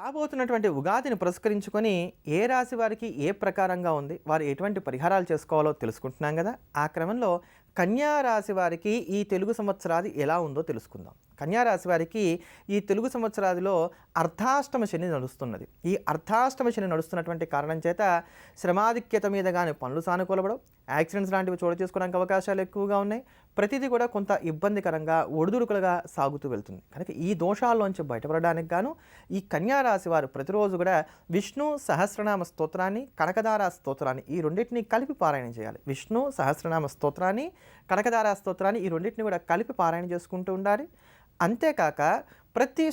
రాబోతున్నటువంటి ఉగాదిని పురస్కరించుకొని ఏ రాశి వారికి ఏ ప్రకారంగా ఉంది, వారు ఎటువంటి పరిహారాలు చేసుకోవాలో తెలుసుకుంటున్నాం కదా. ఆ క్రమంలో కన్యా రాశి వారికి ఈ తెలుగు సంవత్సరాది ఎలా ఉందో తెలుసుకుందాం. కన్యా రాశి వారికి ఈ తెలుగు సంవత్సరాదిలో అర్ధాష్టమ శని నడుస్తున్నది. ఈ అర్ధాష్టమ శని నడుస్తున్నటువంటి కారణం చేత శ్రమాధిక్యత మీద కానీ పనులు సానుకూలపడవు, యాక్సిడెంట్స్ లాంటివి చోటు చేసుకోవడానికి అవకాశాలు ఎక్కువగా ఉన్నాయి. ప్రతిదీ కూడా కొంత ఇబ్బందికరంగా ఒడిదుడుకులుగా సాగుతూ వెళ్తుంది. కనుక ఈ దోషాల్లోంచి బయటపడడానికి గాను ఈ కన్యా రాశి వారు ప్రతిరోజు కూడా విష్ణు సహస్రనామ స్తోత్రాన్ని, కనకదార స్తోత్రాన్ని ఈ రెండింటిని కలిపి పారాయణ చేయాలి. విష్ణు సహస్రనామ స్తోత్రాన్ని, కనకదార స్తోత్రాన్ని ఈ రెండింటిని కూడా కలిపి పారాయణ చేసుకుంటూ ఉండాలి. అంతేకాక ప్రతి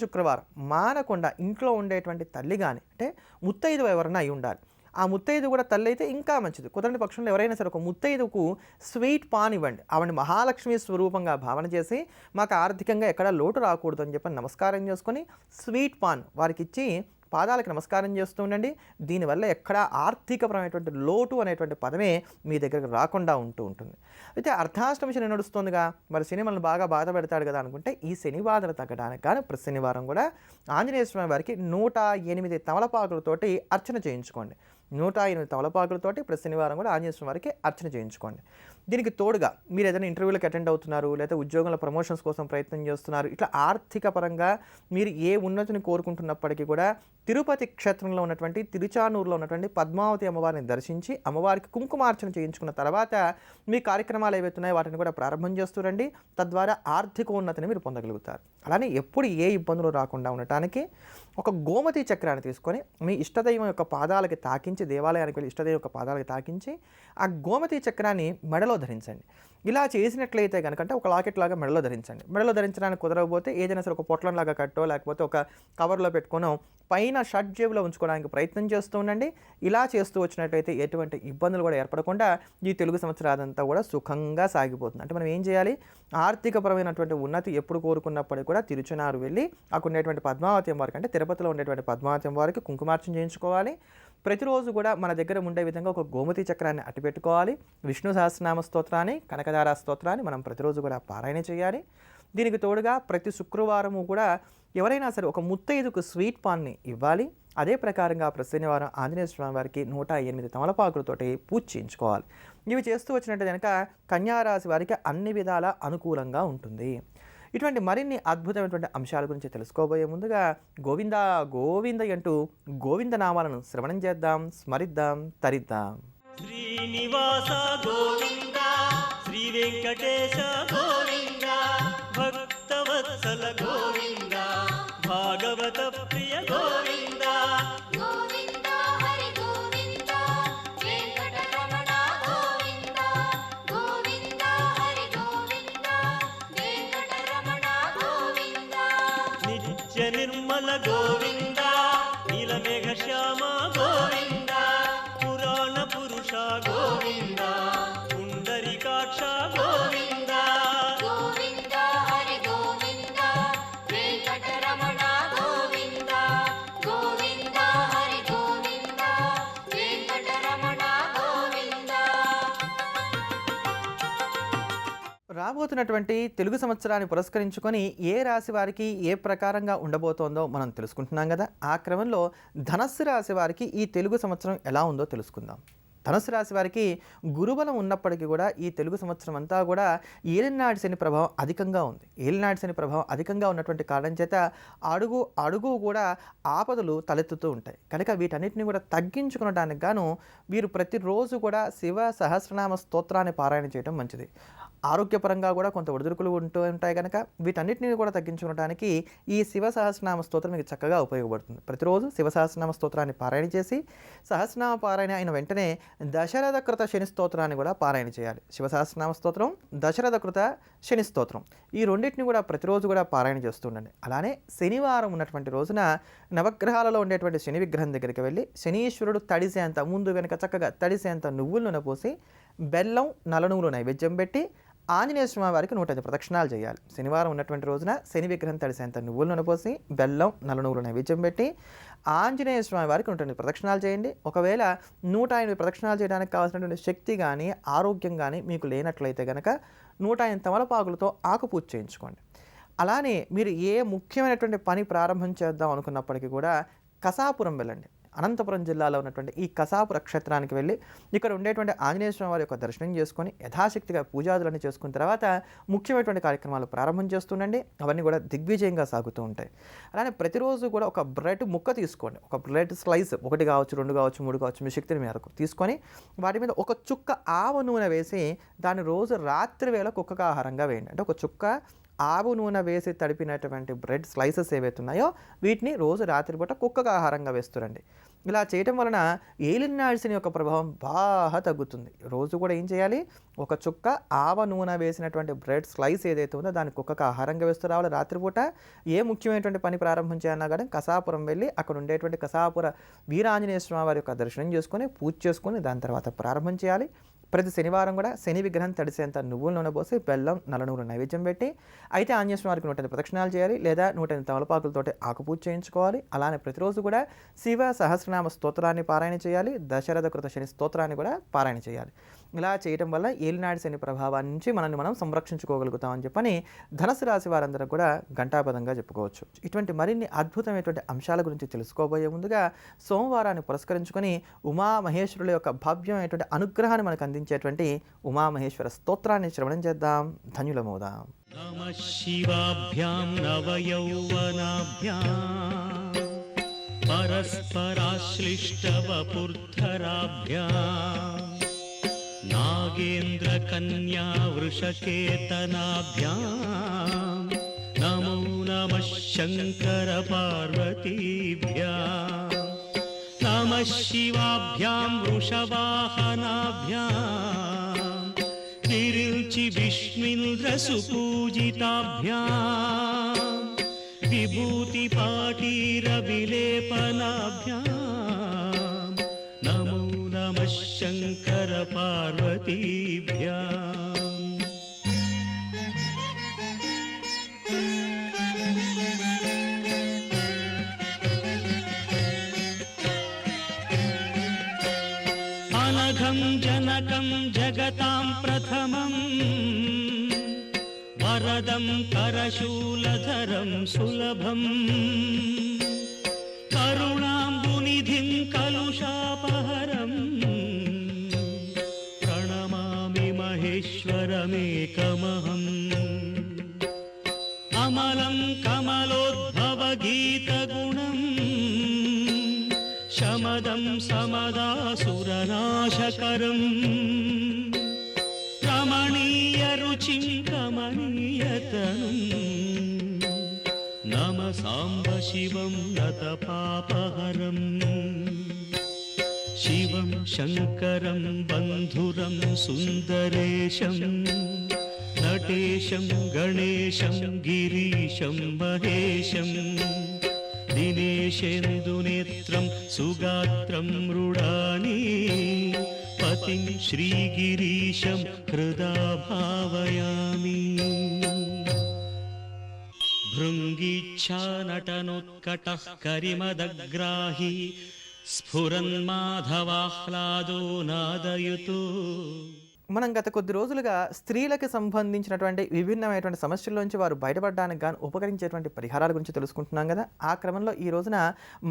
శుక్రవారం మానకుండా ఇంట్లో ఉండేటువంటి తల్లి కానీ, అంటే ముత్తైదు ఎవరైనా అయి ఉండాలి. ఆ ముత్తైదు కూడా తల్లి అయితే ఇంకా మంచిది. కుదరని పక్షంలో ఎవరైనా సరే ఒక ముత్తైదుకు స్వీట్ పాన్ ఇవ్వండి. ఆవిడ మహాలక్ష్మి స్వరూపంగా భావన చేసి మాకు ఆర్థికంగా ఎక్కడా లోటు రాకూడదు అని చెప్పి నమస్కారం చేసుకొని స్వీట్ పాన్ వారికి ఇచ్చి పాదాలకు నమస్కారం చేస్తూ ఉండండి. దీనివల్ల ఎక్కడా ఆర్థికపరమైనటువంటి లోటు అనేటువంటి పదమే మీ దగ్గరకు రాకుండా ఉంటుంది. అయితే అర్ధాష్టమ శని నడుస్తుందిగా, మరి శని మనల్ని బాగా బాధ పెడతాడు కదా అనుకుంటే ఈ శని బాధలు తగ్గడానికి కానీ ప్రతి శనివారం కూడా ఆంజనేయ స్వామి వారికి 108 తమలపాకులతోటి అర్చన చేయించుకోండి. 108 తమలపాకులతోటి ప్రతి శనివారం కూడా ఆంజనేయ స్వామి వారికి అర్చన చేయించుకోండి. దీనికి తోడుగా మీరు ఏదైనా ఇంటర్వ్యూలకు అటెండ్ అవుతున్నారు, లేదా ఉద్యోగంలో ప్రమోషన్స్ కోసం ప్రయత్నం చేస్తున్నారు, ఇట్లా ఆర్థిక పరంగా మీరు ఏ ఉన్నతిని కోరుకుంటున్నప్పటికీ కూడా తిరుపతి క్షేత్రంలో ఉన్నటువంటి తిరుచానూరులో ఉన్నటువంటి పద్మావతి అమ్మవారిని దర్శించి అమ్మవారికి కుంకుమార్చన చేయించుకున్న తర్వాత మీ కార్యక్రమాలు ఏవైతున్నాయో వాటిని కూడా ప్రారంభం చేస్తూరండి. తద్వారా ఆర్థిక ఉన్నతిని మీరు పొందగలుగుతారు. అలానే ఎప్పుడు ఏ ఇబ్బందులు రాకుండా ఉండటానికి ఒక గోమతి చక్రాన్ని తీసుకొని మీ ఇష్టదైవం యొక్క పాదాలకి తాకించి, దేవాలయానికి వెళ్ళి ఇష్టదైవం యొక్క పాదాలకి తాకించి ఆ గోమతి చక్రాన్ని మెడలో ధరించండి. ఇలా చేసినట్లయితే కనుక అంటే ఒక లాకెట్ లాగా మెడలో ధరించండి. మెడలో ధరించడానికి కుదరకపోతే ఏదైనా సరే ఒక పొట్లంలాగా కట్టో లేకపోతే ఒక కవర్లో పెట్టుకోనో పైన షర్ట్ జేబులో ఉంచుకోవడానికి ప్రయత్నం చేస్తూ ఉండండి. ఇలా చేస్తూ వచ్చినట్లయితే ఎటువంటి ఇబ్బందులు కూడా ఏర్పడకుండా ఈ తెలుగు సంవత్సరాదంతా కూడా సుఖంగా సాగిపోతుంది. అంటే మనం ఏం చేయాలి, ఆర్థికపరమైనటువంటి ఉన్నతి ఎప్పుడు కోరుకున్నప్పటికీ కూడా తిరుచునారు వెళ్ళి అక్కడ ఉండేటువంటి పద్మావతి వారికి, అంటే తిరుపతిలో ఉండేటువంటి పద్మావతి వారికి కుంకుమార్చన చేయించుకోవాలి. ప్రతిరోజు కూడా మన దగ్గర ఉండే విధంగా ఒక గోమతి చక్రాన్ని అట్టిపెట్టుకోవాలి. విష్ణు సహస్రనామ స్తోత్రాన్ని, కనకదార స్తోత్రాన్ని మనం ప్రతిరోజు కూడా పారాయణ చేయాలి. దీనికి తోడుగా ప్రతి శుక్రవారము కూడా ఎవరైనా సరే ఒక ముత్తైదుకు స్వీట్ పాన్ని ఇవ్వాలి. అదే ప్రకారంగా ప్రతి శనివారం ఆంజనేయ స్వామి వారికి 108 తమలపాకులతోటి పూజ చేయించుకోవాలి. ఇవి చేస్తూ వచ్చినట్టు కనుక కన్యారాశి వారికి అన్ని విధాల అనుకూలంగా ఉంటుంది. ఇటువంటి మరిన్ని అద్భుతమైనటువంటి అంశాల గురించి తెలుసుకోబోయే ముందుగా గోవింద గోవింద అంటూ గోవింద నామాలను శ్రవణం చేద్దాం, స్మరిద్దాం, తరిద్దాం. శ్రీనివాస గోవింద, శ్రీ వెంకటేశ గోవింద, భక్తవత్సల గోవింద, భాగవత ప్రియ గోవింద, గోవింద హరి గోవింద, వెంకటరమణ గోవింద, గోవింద హరి గోవింద, వెంకటరమణ గోవింద, నిత్య నిర్మల గోవింద, నీలమేఘ శ్యామ గోవింద, పురాణ పురుష గోవింద, పుండరీకాక్ష గోవింద, గోవింద హరి గోవింద, వెంకటరమణ గోవింద, గోవింద హరి గోవింద, వెంకటరమణ గోవింద. రాబోతున్నటువంటి తెలుగు సంవత్సరాన్ని పురస్కరించుకొని ఏ రాశి వారికి ఏ ప్రకారంగా ఉండబోతోందో మనం తెలుసుకుంటున్నాం కదా. ఆ క్రమంలో ధనస్సు రాశి వారికి ఈ తెలుగు సంవత్సరం ఎలా ఉందో తెలుసుకుందాం. ధనుసు రాశి వారికి గురుబలం ఉన్నప్పటికీ కూడా ఈ తెలుగు సంవత్సరం అంతా కూడా ఏలినాటి శని ప్రభావం అధికంగా ఉంది. ఏలినాటి శని ప్రభావం అధికంగా ఉన్నటువంటి కారణం చేత అడుగు కూడా ఆపదలు తలెత్తుతూ ఉంటాయి. కనుక వీటన్నిటిని కూడా తగ్గించుకునడానికి గాను వీరు ప్రతిరోజు కూడా శివ సహస్రనామ స్తోత్రాన్ని పారాయణ చేయడం మంచిది. ఆరోగ్యపరంగా కూడా కొంత ఒడిదుడుకులు ఉంటూ ఉంటాయి కనుక వీటన్నిటిని కూడా తగ్గించుకోవడానికి ఈ శివ సహస్రనామ స్తోత్రం మీకు చక్కగా ఉపయోగపడుతుంది. ప్రతిరోజు శివ సహస్రనామ స్తోత్రాన్ని పారాయణ చేసి సహస్రనామ పారాయణ అయిన వెంటనే దశరథ కృత శని స్తోత్రాన్ని కూడా పారాయణ చేయాలి. శివ సహస్రనామ స్తోత్రం, దశరథ కృత శని స్తోత్రం ఈ రెండింటిని కూడా ప్రతిరోజు కూడా పారాయణ చేస్తుండండి. అలానే శనివారం ఉన్నటువంటి రోజున నవగ్రహాలలో ఉండేటువంటి శని విగ్రహం దగ్గరికి వెళ్ళి శనీశ్వరుడు తడిసేంత ముందు వెనుక చక్కగా తడిసేంత నువ్వుల నూనె పోసి బెల్లం, నల్ల నువ్వులు నైవేద్యం పెట్టి ఆంజనేయ స్వామి వారికి 105 ప్రదక్షిణాలు చేయాలి. శనివారం ఉన్నటువంటి రోజున శని విగ్రహం తడిసేంత నువ్వుల నూనె పోసి బెల్లం, నల్ల నువ్వులు నైవేద్యం పెట్టి ఆంజనేయ స్వామి వారికి 108 ప్రదక్షిణాలు చేయండి. ఒకవేళ 108 ప్రదక్షిణాలు చేయడానికి కావాల్సినటువంటి శక్తి కానీ ఆరోగ్యం కానీ మీకు లేనట్లయితే కనుక 108 తమలపాకులతో ఆకు పూజ చేయించుకోండి. అలానే మీరు ఏ ముఖ్యమైనటువంటి పని ప్రారంభం చేద్దాం అనుకున్నప్పటికీ కూడా కసాపురం వెళ్ళండి. అనంతపురం జిల్లాలో ఉన్నటువంటి ఈ కసాపుర క్షేత్రానికి వెళ్ళి ఇక్కడ ఉండేటువంటి ఆంజనేయ స్వామి వారి యొక్క దర్శనం చేసుకొని యథాశక్తిగా పూజాదులన్నీ చేసుకున్న తర్వాత ముఖ్యమైనటువంటి కార్యక్రమాలు ప్రారంభం చేస్తుండండి. అవన్నీ కూడా దిగ్విజయంగా సాగుతూ ఉంటాయి. అలానే ప్రతిరోజు కూడా ఒక బ్రెడ్ ముక్క తీసుకోండి. ఒక బ్రెడ్ స్లైస్ 1 కావచ్చు, 2 కావచ్చు, 3 కావచ్చు, మీ శక్తిని మేరకు తీసుకొని వాటి మీద ఒక చుక్క ఆవ నూనె వేసి దాన్ని రోజు రాత్రి వేళ కుక్కకు ఆహారంగా వేయండి. అంటే ఒక చుక్క ఆవు నూనె వేసి తడిపినటువంటి బ్రెడ్ స్లైసెస్ ఏవైతే ఉన్నాయో వీటిని రోజు రాత్రిపూట కుక్కకు ఆహారంగా వేస్తురండి. ఇలా చేయటం వలన ఏలినాడ్సిని యొక్క ప్రభావం బాగా తగ్గుతుంది. రోజు కూడా ఏం చేయాలి, ఒక చుక్క ఆవ నూనె వేసినటువంటి బ్రెడ్ స్లైస్ ఏదైతే ఉందో దాన్ని కుక్కకు ఆహారంగా వేస్తూ రావాలి. రాత్రిపూట ఏ ముఖ్యమైనటువంటి పని ప్రారంభం చేయాలన్నా కానీ కసాపురం వెళ్ళి అక్కడ ఉండేటువంటి కసాపుర వీరాంజనేయ స్వామి వారి యొక్క దర్శనం చేసుకొని పూజ చేసుకొని దాని తర్వాత ప్రారంభం చేయాలి. ప్రతి శనివారం కూడా శని విగ్రహం తడిసేంత నువ్వుల నూనె పోసి బెల్లం, నల్లనూరు నైవేద్యం పెట్టి అయితే ఆంజనేయ స్వామికి 108 ప్రదక్షిణాలు చేయాలి, లేదా 108 తమలపాకులతోటి ఆకుపూజ చేయించుకోవాలి. అలానే ప్రతిరోజు కూడా శివ సహస్రనామ స్తోత్రాన్ని పారాయణ చేయాలి, దశరథ కృత శని స్తోత్రాన్ని కూడా పారాయణ చేయాలి. ఇలా చేయడం వల్ల ఏలినాడి శని ప్రభావాన్ని నుంచి మనల్ని మనం సంరక్షించుకోగలుగుతామని చెప్పని ధనుసు రాశి వారందరూ కూడా ఘంటాపదంగా చెప్పుకోవచ్చు. ఇటువంటి మరిన్ని అద్భుతమైనటువంటి అంశాల గురించి తెలుసుకోబోయే ముందుగా సోమవారాన్ని పురస్కరించుకొని ఉమామహేశ్వరుల యొక్క భవ్యమైనటువంటి అనుగ్రహాన్ని మనకు అందించేటువంటి ఉమామహేశ్వర స్తోత్రాన్ని శ్రవణం చేద్దాం, ధన్యులమవుదాం. నమః శివాభ్యాం నవయౌవనాభ్యాం పరస్పరాశ్లిష్టవపుర్ధరాభ్యాం నాగేంద్రకన్యా వృషకేతనాభ్యాం నమో నమః శంకర పార్వతీభ్యాం నమః శివాభ్యాం వృషవాహనాభ్యాం విరిల్చి విష్ణుంద్రసుపూజితాభ్యాం విభూతి పాటీర విలేపనాభ్యాం నమో నమః శంకర పార్వతీభ్యాం అనఘం జనకం జగతాం ప్రథమం వరదం కరశూలధరం సులభం కరుణాంబునిధిం కలుషాపహరం ప్రణమామి మహేశ్వరమేకమహం అమలం కమలోద్భవగీతగుణం శమదం సమదాసురనాశకరం రమణీయ రుచిం కమనీయతనం నమ సాంబ శివం నతపాపహరం శివం శంకరం బంధురం సుందరేశం నటేశం గణేశం గిరీశం మహేశం దినేశేందునేత్రం సుగాత్రం మృడాని పతిం శ్రీగిరీశం హృదా భావయామి భృంగీచ్ఛానటనోత్కటః కరిమదగ్రాహి స్ఫురన్మాధవాహ్లాదో నాదయుతో. మనం గత కొద్ది రోజులుగా స్త్రీలకు సంబంధించినటువంటి విభిన్నమైనటువంటి సమస్యల్లోంచి వారు బయటపడడానికి గాను ఉపకరించేటువంటి పరిహారాల గురించి తెలుసుకుంటున్నాం కదా. ఆ క్రమంలో ఈ రోజున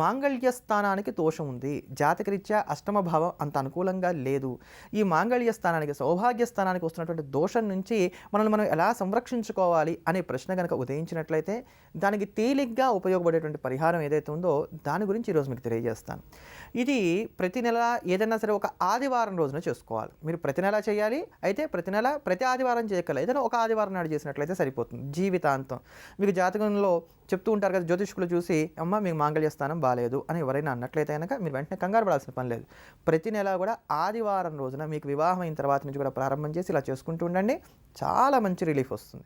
మాంగళ్య స్థానానికి దోషం ఉంది, జాతకరీత్యా అష్టమ భావం అంత అనుకూలంగా లేదు. ఈ మాంగళ్య స్థానానికి సౌభాగ్య స్థానానికి వస్తున్నటువంటి దోషం నుంచి మనల్ని మనం ఎలా సంరక్షించుకోవాలి అనే ప్రశ్న కనుక ఉదయించినట్లయితే దానికి తేలిగ్గా ఉపయోగపడేటువంటి పరిహారం ఏదైతే ఉందో దాని గురించి ఈరోజు మీకు తెలియజేస్తాను. ఇది ప్రతి నెల ఏదైనా సరే ఒక ఆదివారం రోజున చేసుకోవాలి. మీరు ప్రతి నెల చేయాలి, అయితే ప్రతి నెల ప్రతి ఆదివారం చేయగలరు. ఏదైనా ఒక ఆదివారం నాడు చేసినట్లయితే సరిపోతుంది జీవితాంతం. మీకు జాతకంలో చెప్తూ ఉంటారు కదా, జ్యోతిష్కులు చూసి అమ్మ మీకు మాంగళ్య స్థానం బాగాలేదు అని ఎవరైనా అన్నట్లయితే కనుక మీరు వెంటనే కంగారు పడాల్సిన పని లేదు. ప్రతి నెల కూడా ఆదివారం రోజున మీకు వివాహం అయిన తర్వాత నుంచి కూడా ప్రారంభం చేసి ఇలా చేసుకుంటూ ఉండండి, చాలా మంచి రిలీఫ్ వస్తుంది.